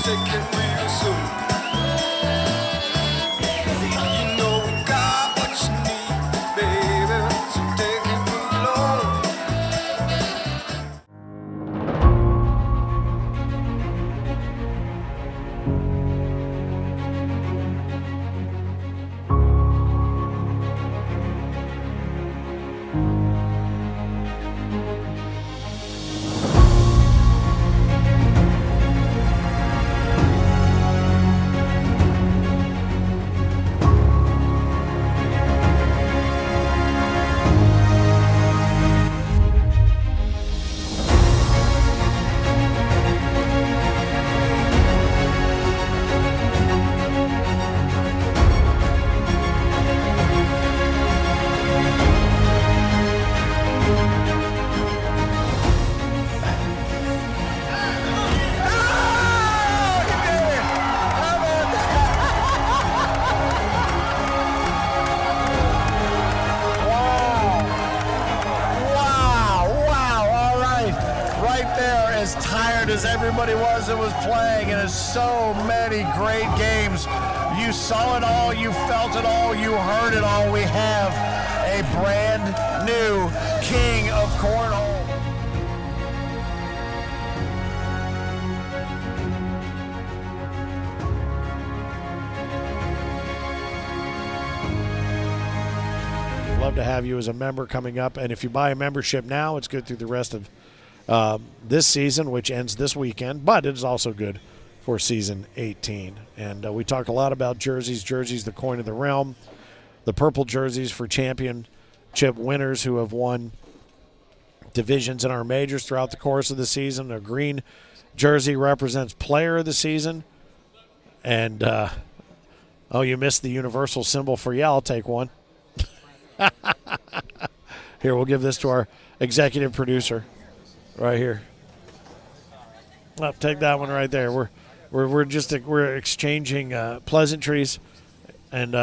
take it real soon. You know we got what you need, baby, so take it along. As everybody was playing, and as so many great games. You saw it all, you felt it all, you heard it all. We have a brand new king of cornhole. Love to have you as a member coming up, and if you buy a membership now, it's good through the rest of this season, which ends this weekend, but it is also good for season 18. And we talk a lot about jerseys. Jerseys, the coin of the realm. The purple jerseys for championship winners who have won divisions in our majors throughout the course of the season. A green jersey represents player of the season. And, oh, you missed the universal symbol for yeah, I'll take one. Here, we'll give this to our executive producer. Right here. I'll take that one right there. We're exchanging pleasantries, and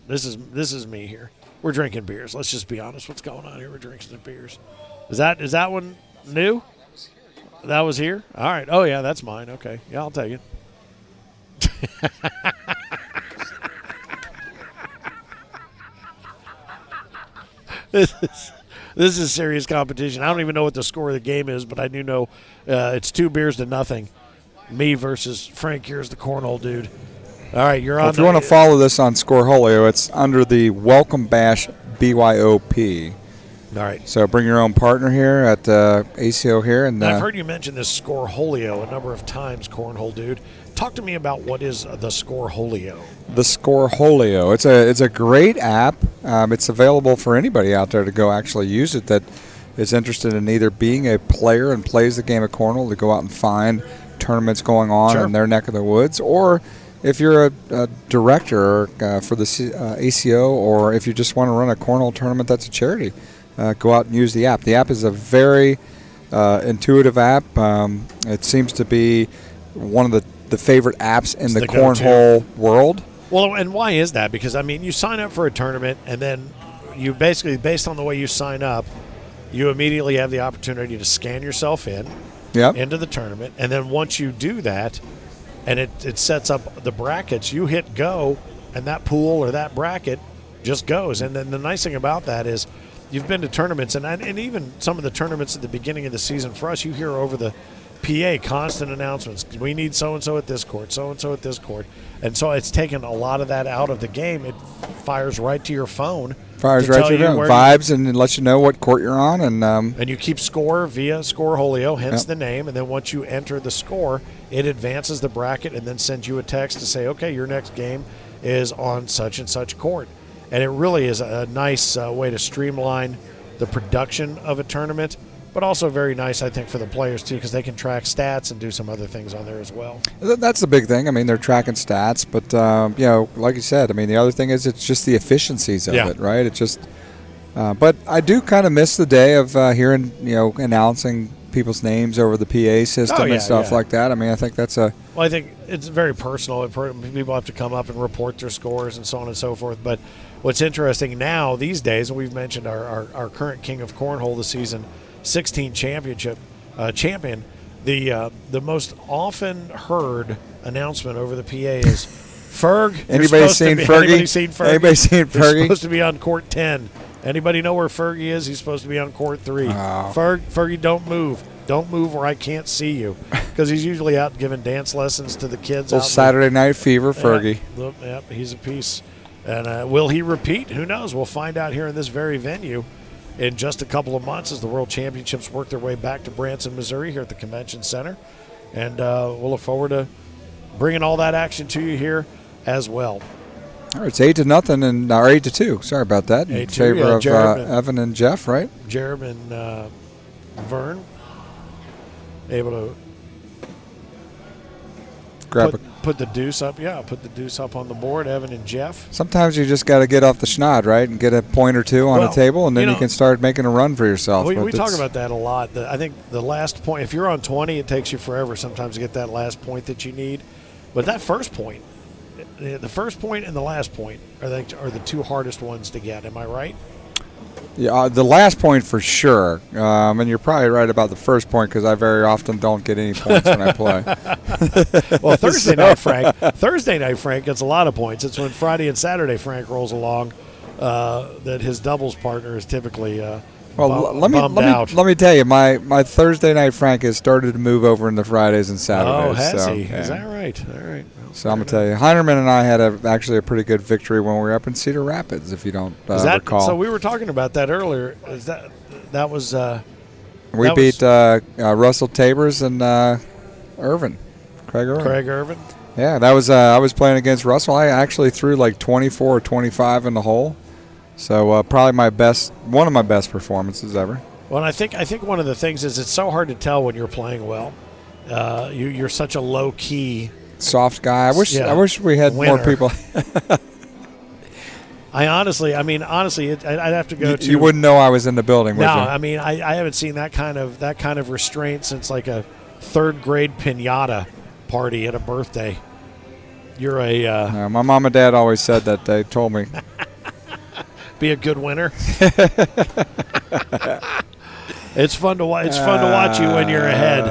this is me here. We're drinking beers. Let's just be honest. What's going on here? We're drinking some beers. Is that one new? That was here. All right. Oh yeah, that's mine. Okay. Yeah, I'll take it. This is serious competition. I don't even know what the score of the game is, but I do know it's 2-0. Me versus Frank. Here's the cornhole dude. All right, you're on. If you want to follow this on Scoreholio, it's under the Welcome Bash BYOP. All right. So bring your own partner here at ACO here. And I've heard you mention this Scoreholio a number of times, cornhole dude. Talk to me about what is the Scoreholio. The Scoreholio. It's a great app. It's available for anybody out there to go actually use it that is interested in either being a player and plays the game of cornhole to go out and find tournaments going on in their neck of the woods, or if you're a director for the ACO, or if you just want to run a cornhole tournament that's a charity, go out and use the app. The app is a very intuitive app. It seems to be one of the favorite apps in the cornhole world. Well, and why is that? Because, I mean, you sign up for a tournament, and then you basically, based on the way you sign up, you immediately have the opportunity to scan yourself into the tournament. And then once you do that, and it sets up the brackets, you hit go, and that pool or that bracket just goes. And then the nice thing about that is you've been to tournaments, and even some of the tournaments at the beginning of the season for us, you hear over the PA constant announcements. We need so-and-so at this court, so-and-so at this court. And so it's taken a lot of that out of the game. It fires right to your phone. Fires right to your phone. Vibes and lets you know what court you're on. And you keep score via Scoreholio, hence the name. And then once you enter the score, it advances the bracket and then sends you a text to say, okay, your next game is on such and such court. And it really is a nice way to streamline the production of a tournament, but also very nice, I think, for the players, too, because they can track stats and do some other things on there as well. That's the big thing. I mean, they're tracking stats, but, like you said, I mean, the other thing is it's just the efficiencies of it, right? It's just but I do kind of miss the day of hearing, announcing people's names over the PA system and stuff like that. I mean, I think that's a... Well, I think it's very personal. People have to come up and report their scores and so on and so forth. But what's interesting now these days, and we've mentioned our current king of cornhole, the season 16 champion, The most often heard announcement over the PA is, Ferg. Anybody seen Fergie? Anybody seen Fergie? Anybody seen Fergie? He's supposed to be on court 10. Anybody know where Fergie is? He's supposed to be on court 3. Oh. Fergie, don't move. Don't move or I can't see you. Because he's usually out giving dance lessons to the kids. Little Saturday Night Fever, Fergie. Yeah, he's a piece. And will he repeat? Who knows? We'll find out here in this very venue in just a couple of months as the World Championships work their way back to Branson, Missouri here at the Convention Center. And we'll look forward to bringing all that action to you here as well. All right, it's 8-0 and or 8-2. Sorry about that. In favor of Evan and Jeff, right? Jerem and Vern able to put the deuce up. Yeah, put the deuce up on the board. Evan and Jeff. Sometimes you just got to get off the schneid, right, and get a point or two on a table, and then you can start making a run for yourself. We talk about that a lot. I think the last point, if you're on 20, it takes you forever sometimes to get that last point that you need. But that first point, the first point and the last point are the two hardest ones to get. Am I right? Yeah, the last point for sure. And you're probably right about the first point because I very often don't get any points when I play. Well, Thursday night Frank gets a lot of points. It's when Friday and Saturday Frank rolls along that his doubles partner is typically let me tell you, my Thursday night Frank has started to move over into Fridays and Saturdays. Oh, has he? Yeah. Is that right? All right. Well, so I'm going to tell you, Heinerman and I had actually a pretty good victory when we were up in Cedar Rapids, if you don't recall. So we were talking about that earlier. That was we beat Russell Tabers and Craig Irvin. Yeah, that was I was playing against Russell. I actually threw like 24 or 25 in the hole. So probably one of my best performances ever. Well, and I think one of the things is it's so hard to tell when you're playing well. You're such a low key, soft guy. I wish we had winner. more people. Honestly, I'd have to go to. You wouldn't know I was in the building, would you? No, I haven't seen that kind of restraint since like a third grade piñata party at a birthday. You're a. My mom and dad always said that. They told me. Be a good winner. It's fun to watch. It's fun to watch you when you're ahead,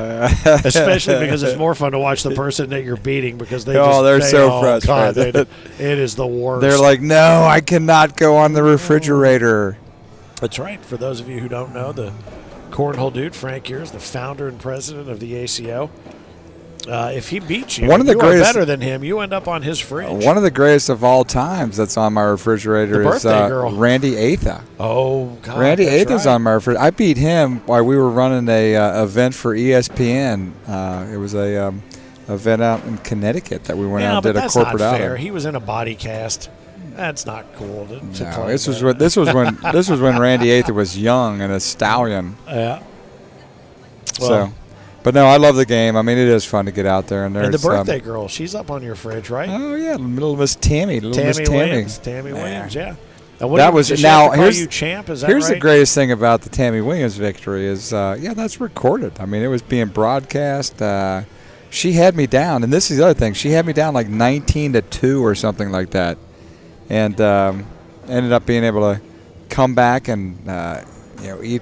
especially because it's more fun to watch the person that you're beating because they're so frustrated. God, it is the worst. They're like, no, I cannot go on the refrigerator. That's right. For those of you who don't know, the Cornhole dude, Frank Ears, the founder and president of the ACO. If he beats you, are better than him, you end up on his fridge. One of the greatest of all times that's on my refrigerator is Randy Atha. Oh, God. Randy Atha's on my refrigerator. I beat him while we were running a event for ESPN. It was a event out in Connecticut that we went out and did a corporate outing. That's not fair. He was in a body cast. That's not cool. This was when Randy Atha was young and a stallion. Yeah. Well, but no, I love the game. I mean, it is fun to get out there. And the birthday girl, she's up on your fridge, right? Oh yeah, little Miss Tammy, Williams, yeah. And here's you champ. Is that here's right? the greatest thing about the Tammy Williams victory is that's recorded. I mean, it was being broadcast. She had me down, and this is the other thing. She had me down like 19-2 or something like that, and ended up being able to come back and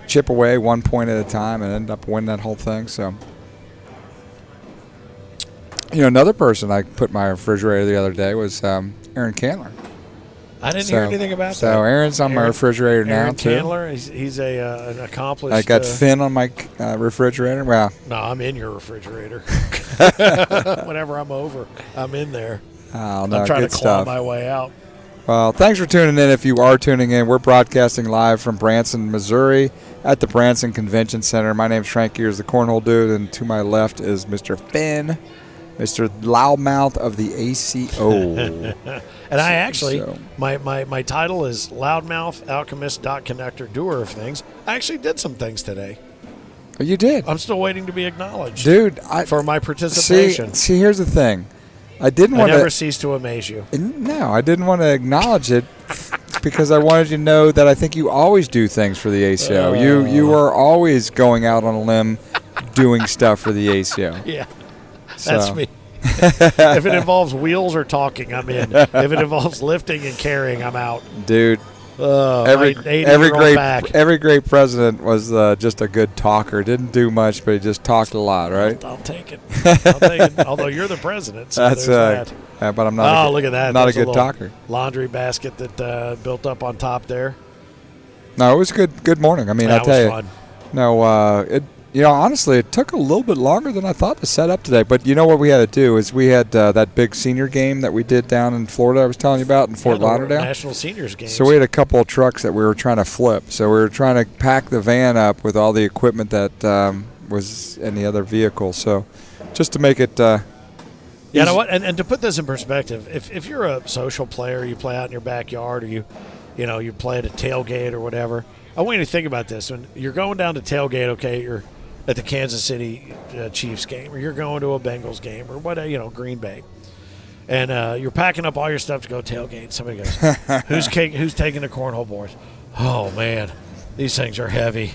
chip away 1 point at a time and end up winning that whole thing. So. Another person I put in my refrigerator the other day was Aaron Candler. I didn't hear anything about that. So Aaron's on my refrigerator now, too. Aaron Candler, he's an accomplished... I got Finn on my refrigerator. Well, no, I'm in your refrigerator. Whenever I'm over, I'm in there. Oh, no, I'm trying to claw my way out. Well, thanks for tuning in. If you are tuning in, we're broadcasting live from Branson, Missouri at the Branson Convention Center. My name's Frank Ears, the Cornhole dude, and to my left is Mr. Finn, Mr. Loudmouth of the ACO. And I actually, my title is Loudmouth, Alchemist, Dot Connector, Doer of Things. I actually did some things today. Oh, you did? I'm still waiting to be acknowledged. Dude, for my participation. See, here's the thing. I never cease to amaze you. No, I didn't want to acknowledge it because I wanted you to know that I think you always do things for the ACO. You are always going out on a limb doing stuff for the ACO. Yeah. That's me. If it involves wheels or talking, I'm in. If it involves lifting and carrying, I'm out. Dude, every great president was just a good talker. Didn't do much, but he just talked a lot, right? I'll take it. I'll take it. Although you're the president, so that's that. But I'm not. Look at that! Not a good talker. Laundry basket that built up on top there. No, it was good. Good morning. I mean, I tell you, fun. No, honestly, it took a little bit longer than I thought to set up today. But you know what we had to do is we had that big senior game that we did down in Florida I was telling you about in Fort Lauderdale. National Seniors Games. So we had a couple of trucks that we were trying to flip. So we were trying to pack the van up with all the equipment that was in the other vehicle. So just to make it you know what? And to put this in perspective, if you're a social player, you play out in your backyard or you play at a tailgate or whatever, I want you to think about this. When you're going down to tailgate, okay, you're at the Kansas City Chiefs game, or you're going to a Bengals game, or what, Green Bay, and you're packing up all your stuff to go tailgate. Somebody goes, "Who's taking the cornhole boards?" Oh man, these things are heavy.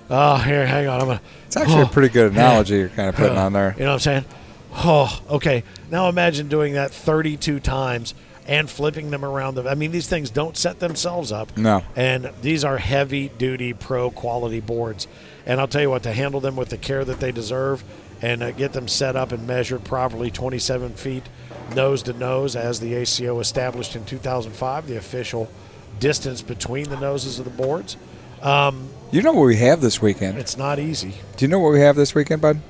Oh, here, hang on, It's actually a pretty good analogy you're kind of putting on there. You know what I'm saying? Oh, okay. Now imagine doing that 32 times and flipping them around. These things don't set themselves up. No. And these are heavy-duty, pro-quality boards. And I'll tell you what, to handle them with the care that they deserve and get them set up and measured properly, 27 feet nose to nose, as the ACO established in 2005, the official distance between the noses of the boards. You know what we have this weekend? It's not easy. Do you know what we have this weekend, bud?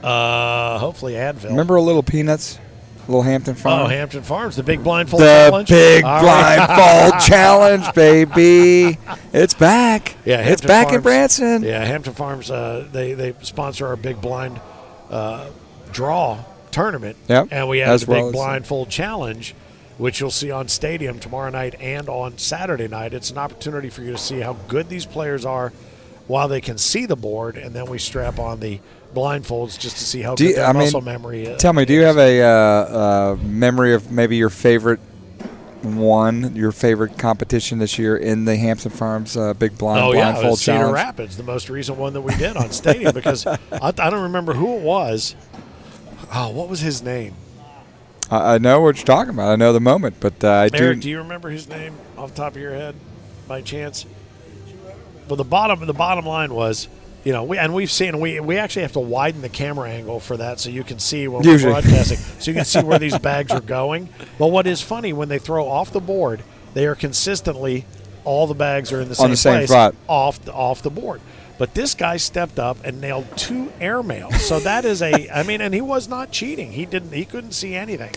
Hopefully Advil. Remember a Little Peanuts? Little Hampton Farm? Oh, Hampton Farms, the big blindfold challenge. The big blindfold challenge, baby. It's back. Yeah, it's back in Branson. Yeah, Hampton Farms, they sponsor our big blind draw tournament. Yep. And we have the big blindfold challenge, which you'll see on Stadium tomorrow night and on Saturday night. It's an opportunity for you to see how good these players are while they can see the board, and then we strap on the blindfolds just to see how good their muscle memory is. Tell me, do you have a memory of maybe your favorite competition this year in the Hampton Farms big blindfold challenge? Cedar Cedar Rapids, the most recent one that we did on Stadium, because I don't remember who it was. Oh, what was his name? I know what you're talking about. I know the moment, but Eric, do you remember his name off the top of your head by chance? Well, the bottom line was, we've seen, we actually have to widen the camera angle for that so you can see when we're broadcasting, so you can see where these bags are going. But what is funny, when they throw off the board, they are consistently, all the bags are in the same place, spot. off the board. But this guy stepped up and nailed 2 airmails. So that is and he was not cheating. He couldn't see anything.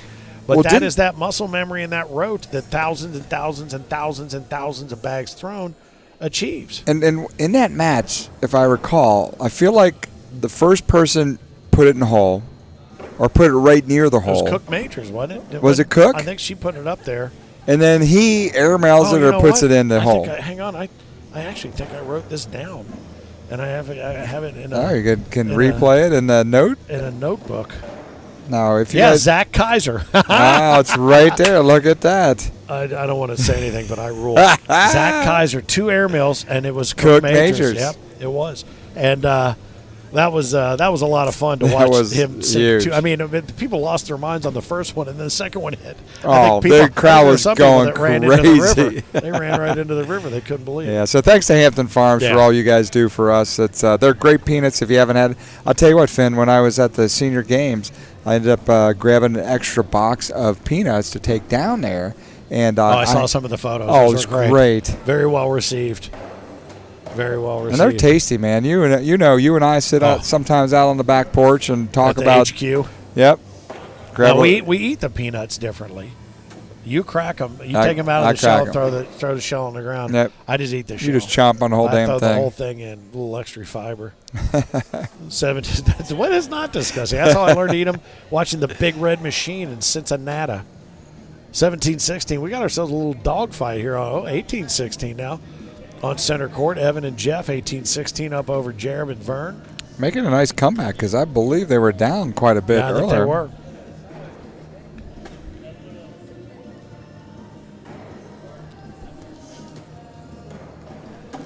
But that is that muscle memory and that rote that thousands and thousands and thousands and thousands of bags thrown achieves. And in that match, if I recall, I feel like the first person put it in the hole or put it right near the hole. It was Cook Majors, wasn't it? Was it Cook? I think she put it up there. And then he airmails it or puts it in the hole. Hang on. I actually think I wrote this down. And I have it in a... Oh, you can replay it in a note? In a notebook. No, if you guys... Zach Kaiser. Wow, it's right there. Look at that. I don't want to say anything, but I rule. Zach Kaiser, 2 airmails, and it was Cook Majors. Yep, it was. And that was a lot of fun to watch him sing. People lost their minds on the first one, and then the second one hit. The crowd was going crazy. They ran right into the river. They couldn't believe it. Yeah, so thanks to Hampton Farms for all you guys do for us. It's they're great peanuts if you haven't had. I'll tell you what, Finn, when I was at the senior games, I ended up grabbing an extra box of peanuts to take down there. And I saw some of the photos. Oh, it was great. Very well received. Very well received. And they're tasty, man. You and I sit out sometimes out on the back porch and talk about HQ. Yep. We eat the peanuts differently. You crack them. You take them out of the shell and throw the shell on the ground. Yep. I just eat the shell. You just chomp on the whole damn thing. I throw the whole thing in, a little extra fiber. 17. What is not disgusting? That's how I learned to eat them, watching the Big Red Machine in Cincinnati. 17-16. We got ourselves a little dogfight here. 18-16 now on center court. Evan and Jeff, 18-16 up over Jerem and Vern. Making a nice comeback because I believe they were down quite a bit earlier. I think they were.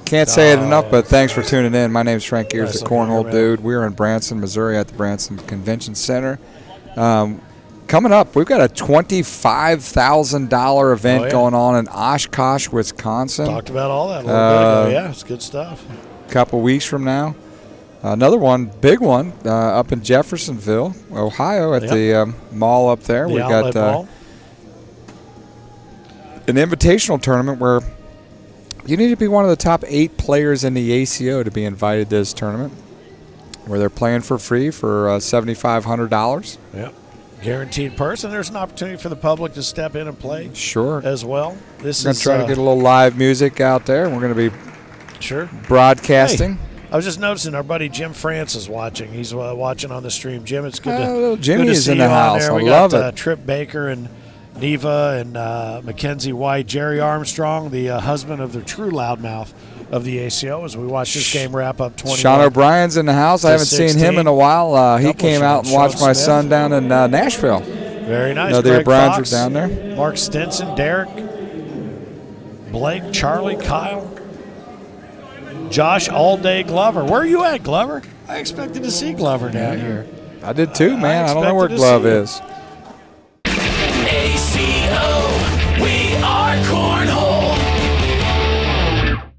Can't say it enough, but thanks for tuning in. My name's Frank Gears, the Cornhole Dude. We're in Branson, Missouri at the Branson Convention Center. coming up, we've got a $25,000 event going on in Oshkosh, Wisconsin. Talked about all that a little bit ago. Yeah, it's good stuff. A couple weeks from now. Another one, big one, up in Jeffersonville, Ohio, at the mall up there. We've got mall. An invitational tournament where you need to be one of the top 8 players in the ACO to be invited to this tournament, where they're playing for free for $7,500. Yep. Guaranteed purse, and there's an opportunity for the public to step in and play. Sure. As well. We're going to try to get a little live music out there. We're going to be broadcasting. Hey, I was just noticing our buddy Jim France is watching. He's watching on the stream. Jim, it's good to Jimmy good to is see in you the house. on there. I We love got it. Trip Baker and Neva and Mackenzie White, Jerry Armstrong, the husband of the true loudmouth of the ACO, as we watch this game wrap up 21. Sean O'Brien's in the house. I haven't seen him in a while. He came out and watched my son down in Nashville. Very nice. The Greg O'Briens Fox, were down there. Mark Stinson, Derek, Blake, Charlie, Kyle, Josh All-Day Glover. Where are you at, Glover? I expected to see Glover down here. I did too, man. I don't know where Glove is.